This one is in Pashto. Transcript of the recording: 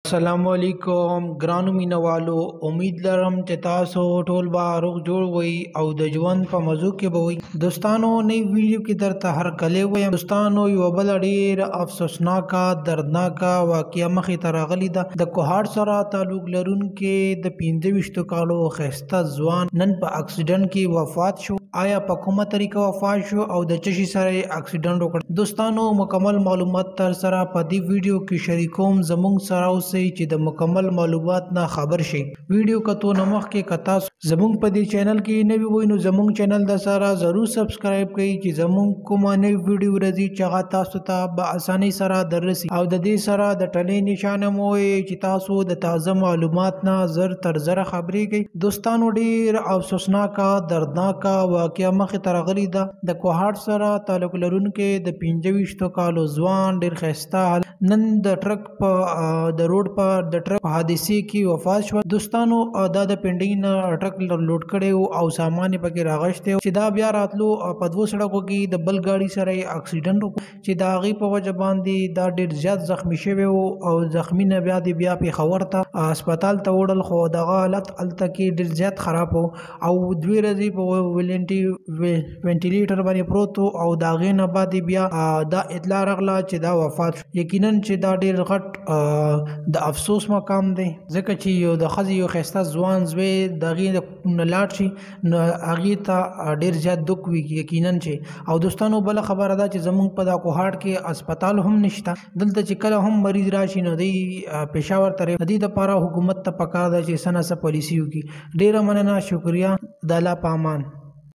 अस्सलामुअलैकुम ګرانو مینوالو، امید لرم چې تاسو ټول به روغ جوړ وئ او د ژوند په موضوع کې به وئ. دوستانو، نوی ویډیو کې درته هرکلی وایم. دوستانو، یوه بله ډېره افسوسناکه دردناکه واقعه مخې ته راغلې ده. د کوهاټ سره تعلق لرونکي د 25 کالو ښایسته ځوان نن په اکسیډنټ کې وفات شو. آیا په کومه طریقه وفات شو او د څه شي سره یې اکسیډنټ وکړ؟ دوستانو، مکمل معلومات تر سره په دې ویډیو کې شریکوم. زموږ سره اوسئ چې د مکمل معلومات نه خبر شي. ویډیو کتو نه مخکې که تاسو زموږ په دې چینل کې نوي وئ نو زموږ چینل د سره ضرور سبسکرایب کړئ چې زموږ کومه نوې ویډیو راځي چې هغه تاسو ته په اسانۍ سره دررسي. او د دې سره د ټلې نشانه مو ووایئ چې تاسو د تازه معلومات نه زر تر زره خبرېږئ. دوستانو، ډېر افسوسناکه دردناکه واقعه مخې ته راغلې ده. د کوهاټ سره تعلق لرونکي د 25 کالو ځوان ډېر ښایسته نن د ټرک په د روډ په د ټرک په حادثې کې وفات شو. دوستانو، دا د پنډۍ نه ټرک لوډ کړی او سامان یې پکې راغشتی چې دا بیا راتلو په دوو سړکو کې د بل ګاډي سره یې اکسیډنټ وکړو چې د هغې په وجه باندې دا ډېر زیات زخمي شوی و او زخمي نه بیا پېښور ته هسپتال ته وړل، خو دغه حالت هلته کې ډېر زیات خراب و او 2 ورځې په وینټیلیټر باندې پروت و او د هغې نه بعد بیا دا اطلاع راغله چې دا وفات شو. یقینا چې دا ډېر غټ د افسوس مقام دی، ځکه چې یو د ښځې یو ښایسته ځوان زوی د هغې نه لاړ شي نو هغې ته ډېر زیات دک وي یقینا چې. او دوستانو، بله خبره ده چې زموږ په دا کوهاټ کې اسپتال هم نشته. دلته چې کله هم مریض راشي نو دی پېښور ته د دې دپاره حکومت ته پکار ده چې څه نه څه پالیسي وکړي. ډېره مننه، شکریه، د الله په امان.